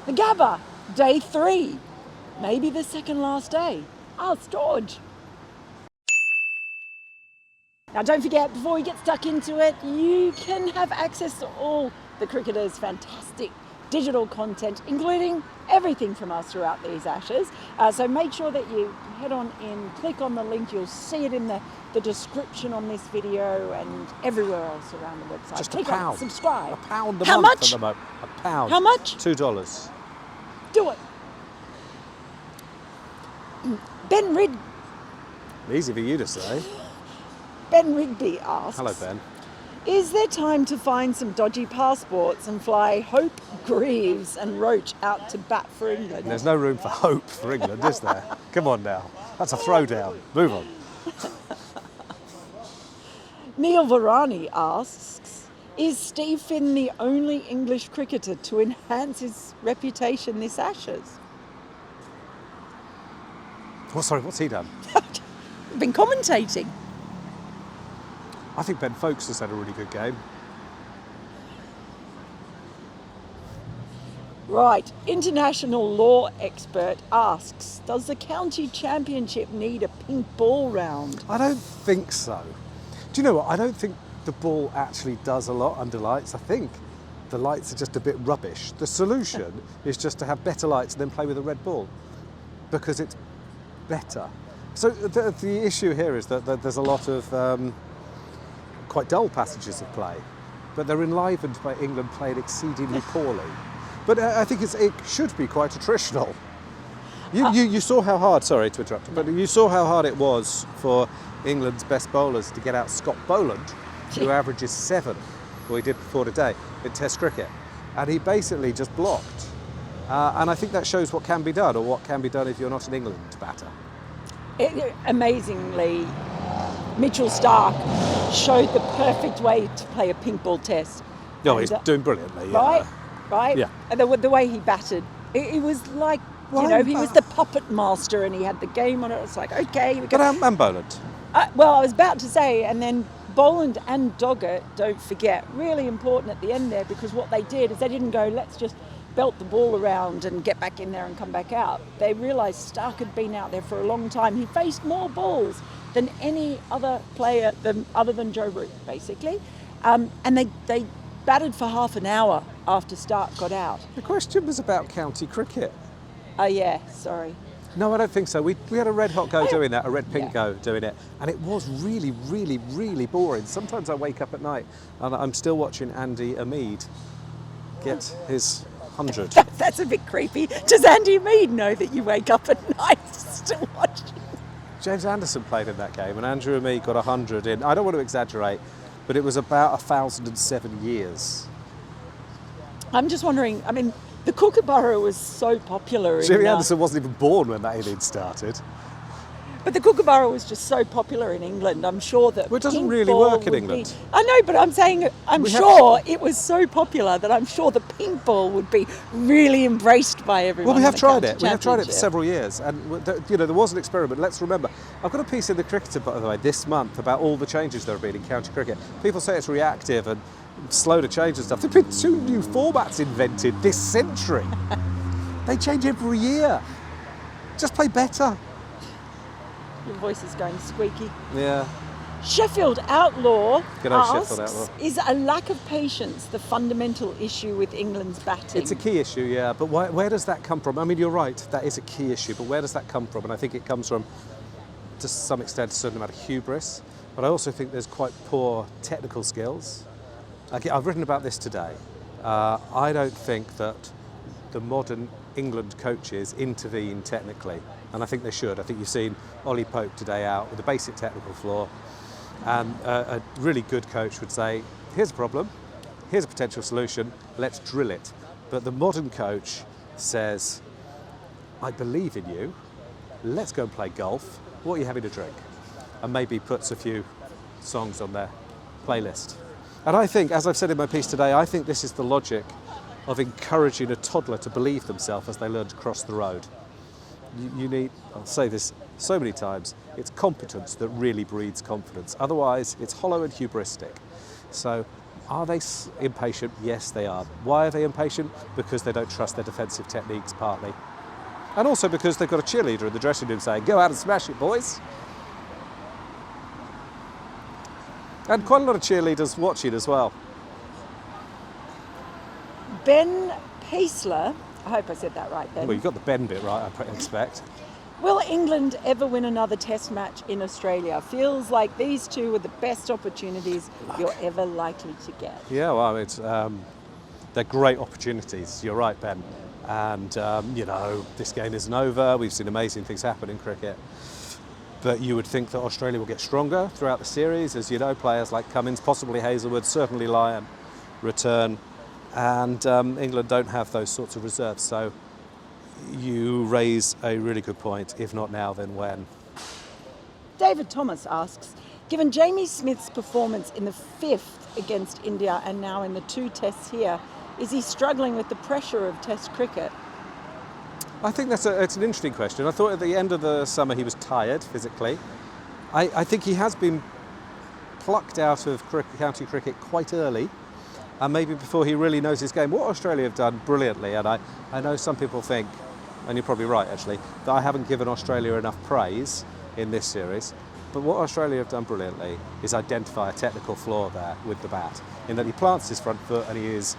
The Gabba, day 3. Maybe the second last day. Ask Dodgy. Now don't forget, before we get stuck into it, you can have access to all the cricketers' fantastic digital content, including everything from us throughout these Ashes. So make sure that you head on in, click on the link. You'll see it in the description on this video and everywhere else around the website. Just click £1. on it, subscribe. £1 a month. How much? At the moment. £1. How much? $2. Do it. Ben Rid. Easy for you to say. Ben Rigby asks, Hello, Ben. is there time to find some dodgy passports and fly Hope, Greaves and Roach out to bat for England? There's no room for hope for England, is there? Come on now. That's a throwdown. Move on. Neil Varani asks, is Steve Finn the only English cricketer to enhance his reputation this Ashes? Oh, sorry, what's he done? Been commentating. I think Ben Folkes has had a really good game. Right, international law expert asks, does the county championship need a pink ball round? I don't think so. Do you know what? I don't think the ball actually does a lot under lights. I think the lights are just a bit rubbish. The solution is just to have better lights and then play with a red ball because it's better. So the issue here is that there's a lot of quite dull passages of play, but they're enlivened by England playing exceedingly poorly. But I think it should be quite attritional. You saw how hard, sorry to interrupt, but you saw how hard it was for England's best bowlers to get out Scott Boland, who averages 7, or he did before today, in Test cricket. And he basically just blocked. And I think that shows what can be done, or what can be done if you're not an England batter. Amazingly, Mitchell Starc showed the perfect way to play a pink ball test. No, he's doing brilliantly. Yeah. Right? Yeah. And the way he batted, it was like, he was the puppet master and he had the game on it. It's like, okay. But and Boland. Well, I was about to say, and then Boland and Dogger, don't forget, really important at the end there, because what they did is they didn't go, let's just belt the ball around and get back in there and come back out. They realised Starc had been out there for a long time. He faced more balls than any other player other than Joe Root, basically. And they batted for half an hour after Starc got out. The question was about county cricket. Oh, yeah, sorry. No, I don't think so. We had a red hot go doing that, a red pink go doing it, and it was really, really, really boring. Sometimes I wake up at night and I'm still watching Andy Ameed get his 100. That's a bit creepy. Does Andy Mead know that you wake up at night still watching? James Anderson played in that game, and Andrew Ameed got 100 in, I don't want to exaggerate, but it was about 1,007 years. I'm just wondering, I mean, the Kookaburra was so popular. Jimmy Anderson wasn't even born when that innings started. But the Kookaburra was just so popular in England. I'm sure that. Well, it doesn't really work in England. I know, but I'm saying it was so popular that I'm sure the pink ball would be really embraced by everyone. Well, we have tried it. We have tried it for several years, and there was an experiment. Let's remember, I've got a piece in the Cricketer, by the way, this month about all the changes there have been in county cricket. People say it's reactive and slow to change and stuff. There've been 2 new formats invented this century. They change every year. Just play better. Your voice is going squeaky. Yeah. Sheffield Outlaw asks, Sheffield Outlaw. Is a lack of patience the fundamental issue with England's batting? It's a key issue, yeah, but where does that come from? I mean, you're right, that is a key issue, but where does that come from? And I think it comes from, to some extent, a certain amount of hubris, but I also think there's quite poor technical skills. I've written about this today. I don't think that the modern England coaches intervene technically, and I think they should. I think you've seen Ollie Pope today out with a basic technical flaw, and a really good coach would say, here's a problem, here's a potential solution, let's drill it. But the modern coach says, I believe in you, let's go and play golf, what are you having to drink? And maybe puts a few songs on their playlist. And I think, as I've said in my piece today, I think this is the logic of encouraging a toddler to believe themselves as they learn to cross the road. You need, I'll say this so many times, it's competence that really breeds confidence. Otherwise, it's hollow and hubristic. So Are they impatient? Yes, they are. Why are they impatient? Because they don't trust their defensive techniques, partly. And also because they've got a cheerleader in the dressing room saying, go out and smash it, boys. And quite a lot of cheerleaders watching as well. Ben Peisler, I hope I said that right, Ben. Well, you've got the Ben bit right, I expect. Will England ever win another test match in Australia? Feels like these two are the best opportunities you're ever likely to get. Yeah, well, they're great opportunities. You're right, Ben. And, this game isn't over. We've seen amazing things happen in cricket. But you would think that Australia will get stronger throughout the series. As you know, players like Cummins, possibly Hazelwood, certainly Lyon return. And England don't have those sorts of reserves. So you raise a really good point. If not now, then when? David Thomas asks, given Jamie Smith's performance in the 5th against India and now in the 2 tests here, is he struggling with the pressure of test cricket? I think it's an interesting question. I thought at the end of the summer he was tired physically. I think he has been plucked out of county cricket quite early, and maybe before he really knows his game. What Australia have done brilliantly, and I know some people think, and you're probably right actually, that I haven't given Australia enough praise in this series, but what Australia have done brilliantly is identify a technical flaw there with the bat, in that he plants his front foot and he is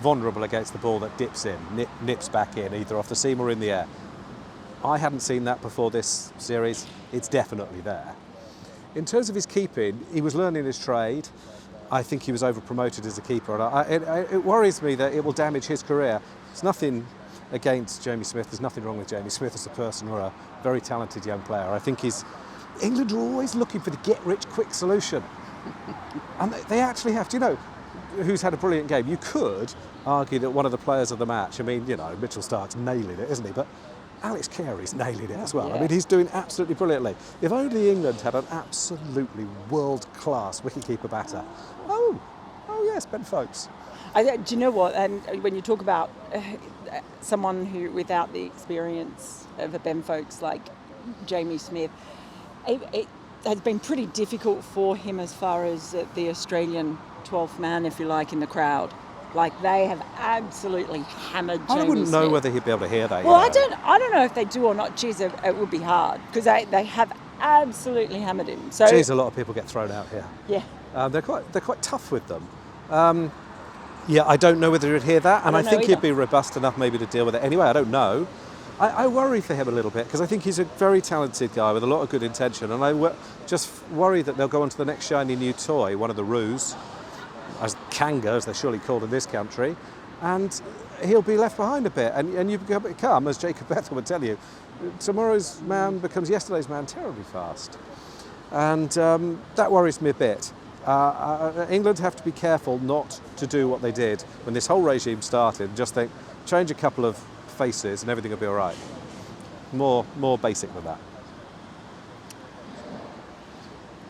vulnerable against the ball that dips in, nips back in, either off the seam or in the air. I hadn't seen that before this series. It's definitely there. In terms of his keeping, he was learning his trade. I think he was over-promoted as a keeper. And it worries me that it will damage his career. There's nothing against Jamie Smith. There's nothing wrong with Jamie Smith as a person or a very talented young player. I think England are always looking for the get-rich-quick solution. And they actually have to, who's had a brilliant game. You could argue that one of the players of the match, Mitchell Stark's nailing it, isn't he? But Alex Carey's nailing it as well. Yeah. I mean, he's doing absolutely brilliantly. If only England had an absolutely world-class wicketkeeper batter. Oh yes, Ben Folkes. Do you know what? And when you talk about someone who, without the experience of a Ben Folkes like Jamie Smith, it has been pretty difficult for him as far as the Australian 12th man, if you like, in the crowd. Like, they have absolutely hammered Jamie I wouldn't know Smith. whether he'd be able to hear that. Well, I don't know if they do or not. Geez, it would be hard because they have absolutely hammered him. So, Geez, a lot of people get thrown out here. Yeah. They're quite tough with them. I don't know whether he'd hear that, and I think he'd be robust enough maybe to deal with it anyway. I don't know. I worry for him a little bit because I think he's a very talented guy with a lot of good intention, and I just worry that they'll go on to the next shiny new toy, one of the roos, as Kanga, as they're surely called in this country, and he'll be left behind a bit. And you become, as Jacob Bethel would tell you, tomorrow's man becomes yesterday's man terribly fast. And that worries me a bit. England have to be careful not to do what they did when this whole regime started, just think, change a couple of faces and everything will be all right. More basic than that.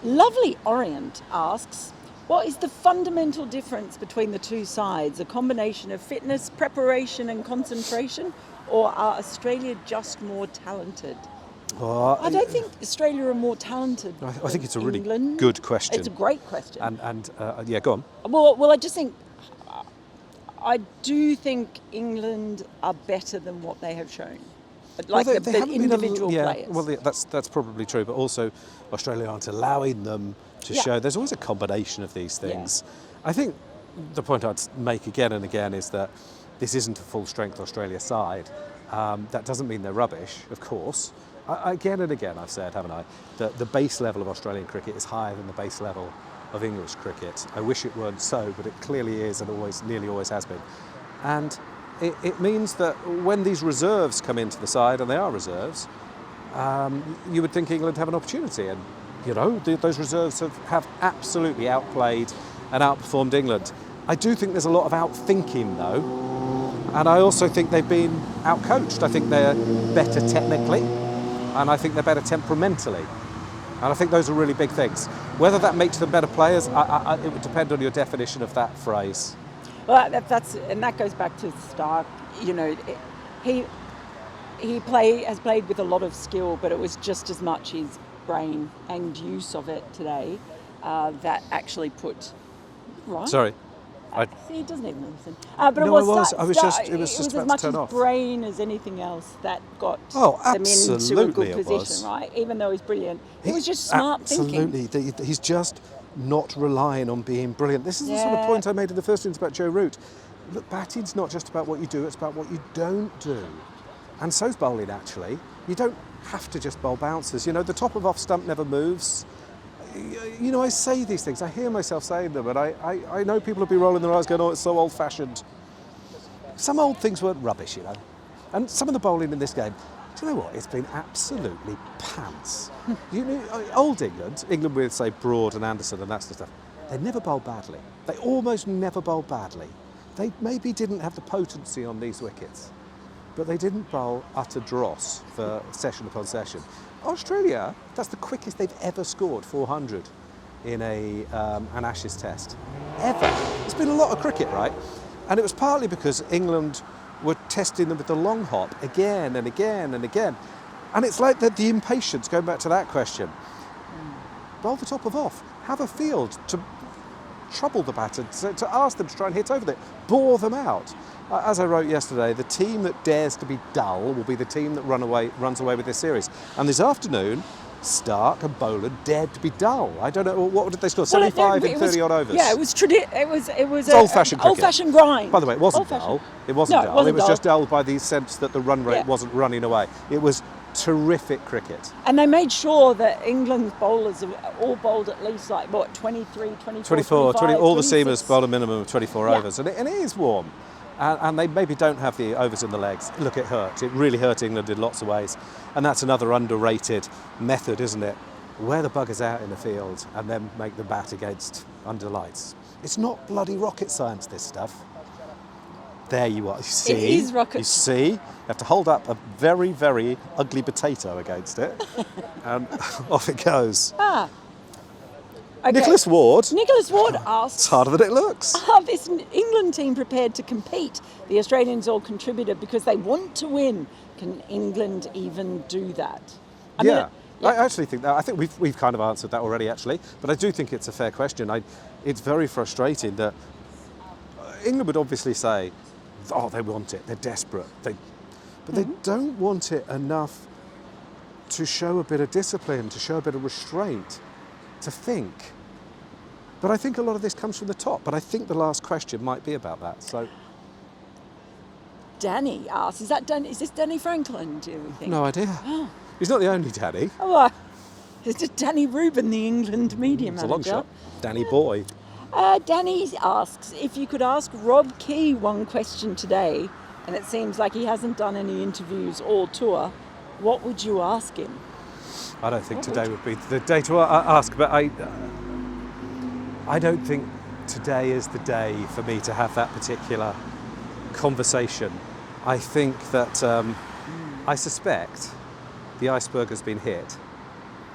Lovely Orient asks, what is the fundamental difference between the two sides? A combination of fitness, preparation and concentration? Or are Australia just more talented? I don't think Australia are more talented. I think it's a really England. good question. It's a great question. And go on. Well, I just think, I do think England are better than what they have shown. Like they the haven't individual been players. Well, that's probably true, but also Australia aren't allowing them to show. There's always a combination of these things. Yeah. I think the point I'd make again and again is that this isn't a full-strength Australia side. That doesn't mean they're rubbish, of course. Again and again I've said, haven't I, that the base level of Australian cricket is higher than the base level of English cricket. I wish it weren't so, but it clearly is and nearly always has been. And it means that when these reserves come into the side, and they are reserves, you would think England have an opportunity. And, those reserves have absolutely outplayed and outperformed England. I do think there's a lot of outthinking, though. And I also think they've been outcoached. I think they're better technically, and I think they're better temperamentally. And I think those are really big things. Whether that makes them better players, it would depend on your definition of that phrase. Well, that goes back to Stark. He has played with a lot of skill, but it was just as much his brain and use of it today that actually put. Right? Sorry. See, he doesn't even listen. But No, it was I was just as about to much turn his off. brain as anything else that got Oh, them into a absolutely good it position, was. right? Even though he's brilliant, it was just smart thinking. Absolutely. He's just not relying on being brilliant. This is the sort of Yeah. point I made in the first instance about Joe Root. Look, batting's not just about what you do, it's about what you don't do. And so's bowling, actually. You don't have to just bowl bouncers. You know, the top of off stump never moves. You know, I say these things, I hear myself saying them, and I know people will be rolling their eyes going, oh, it's so old-fashioned. Some old things weren't rubbish, you know. And some of the bowling in this game, do you know what? It's been absolutely pants. You know, old England with, say, Broad and Anderson and that sort of stuff, they never bowled badly. They almost never bowled badly. They maybe didn't have the potency on these wickets, but they didn't bowl utter dross for session upon session. Australia, that's the quickest they've ever scored 400 in an Ashes test. Ever. It's been a lot of cricket, right? And it was partly because England were testing them with the long hop again and again and again. And it's like the impatience, going back to that question. Bowl the top of off. Have a field to trouble the batter, to ask them to try and hit over it. Bore them out. As I wrote yesterday, the team that dares to be dull will be the team that runs away with this series. And this afternoon, Stark and Boland dared to be dull. I don't know, what did they score? 75 in 30 odd overs? Yeah, it was It's old-fashioned cricket. Old-fashioned grind. By the way, it wasn't dull. It wasn't dull. It was just dull by the sense that the run rate wasn't running away. It was terrific cricket. And they made sure that England's bowlers have all bowled at least 23, 24, 25, all the 26. seamers bowled a minimum of 24 overs. And it is warm. And they maybe don't have the overs in the legs. Look, it hurt. It really hurt England in lots of ways. And that's another underrated method, isn't it? Wear the buggers out in the field and then make them bat against under lights. It's not bloody rocket science, this stuff. There you are. You see? It is rocket. You see? You have to hold up a very, very ugly potato against it. And off it goes. Okay. Nicholas Ward asks, it's harder than it looks. Are this England team prepared to compete? The Australians all contributed because they want to win. Can England even do that? I actually think that. I think we've kind of answered that already, actually. But I do think it's a fair question. It's very frustrating that England would obviously say, oh, they want it, they're desperate. But they don't want it enough to show a bit of discipline, to show a bit of restraint, to think. But I think a lot of this comes from the top. But I think the last question might be about that. So, Danny asks, is this Danny Franklin, do you think? no idea. Oh. He's not the only Danny. Oh, it's just Danny Rubin, the England media It's a manager. long shot. Danny Boy. Danny asks, if you could ask Rob Key one question today, and it seems like he hasn't done any interviews or tour, what would you ask him? I don't think today would be the day to ask, but I don't think today is the day for me to have that particular conversation. I think that I suspect the iceberg has been hit,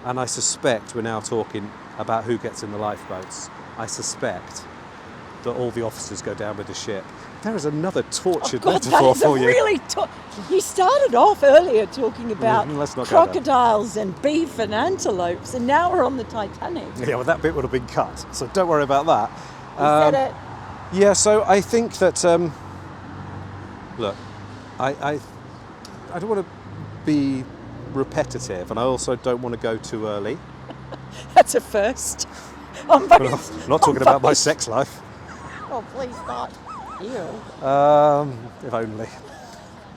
and I suspect we're now talking about who gets in the lifeboats. I suspect that all the officers go down with the ship. There is another tortured metaphor for you. You started off earlier talking about Let's not go crocodiles and beef and antelopes, and now we're on the Titanic. Yeah, well, that bit would have been cut, so don't worry about that. You said it. Yeah, so I think that, look, I don't want to be repetitive, and I also don't want to go too early. That's a first. I'm not talking about my sex life. Oh, please not. Ew. If only.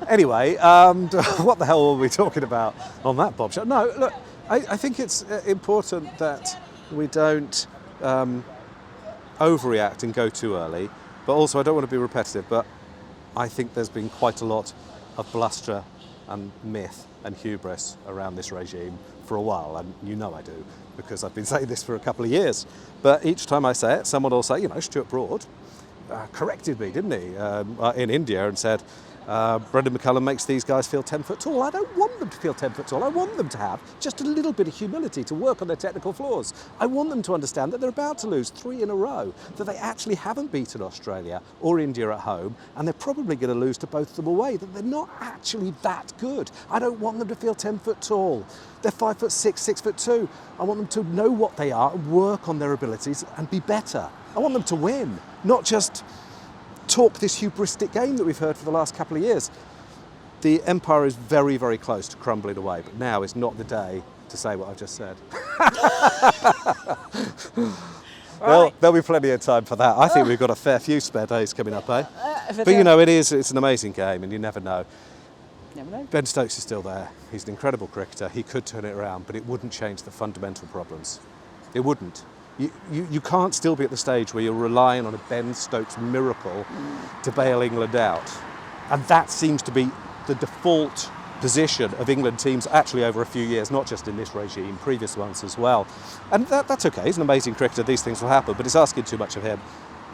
Anyway, what the hell were we talking about on that bombshell? No, look, I think it's important that we don't overreact and go too early, but also I don't want to be repetitive, but I think there's been quite a lot of bluster and myth and hubris around this regime for a while, and you know I do, because I've been saying this for a couple of years. But each time I say it, someone will say, you know, Stuart Broad corrected me, didn't he, in India, and said, Brendan McCullum makes these guys feel 10 foot tall. I don't want them to feel 10 foot tall. I want them to have just a little bit of humility to work on their technical flaws. I want them to understand that they're about to lose 3 in a row, that they actually haven't beaten Australia or India at home, and they're probably going to lose to both of them away, that they're not actually that good. I don't want them to feel 10 foot tall. They're 5'6", 6'2". I want them to know what they are and work on their abilities and be better. I want them to win. not just talk this hubristic game that we've heard for the last couple of years. The empire is very, very close to crumbling away, but now is not the day to say what I've just said. There'll be plenty of time for that. I think we've got a fair few spare days coming up, eh? But you know, it's an amazing game, and you never know. Never know. Ben Stokes is still there. He's an incredible cricketer. He could turn it around, but it wouldn't change the fundamental problems. It wouldn't. You can't still be at the stage where you're relying on a Ben Stokes miracle to bail England out. And that seems to be the default position of England teams actually over a few years, not just in this regime, previous ones as well. And that's okay. He's an amazing cricketer. These things will happen, but it's asking too much of him.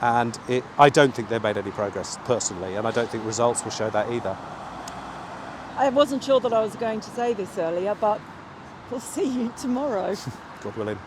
And I don't think they've made any progress personally, and I don't think results will show that either. I wasn't sure that I was going to say this earlier, but we'll see you tomorrow. God willing.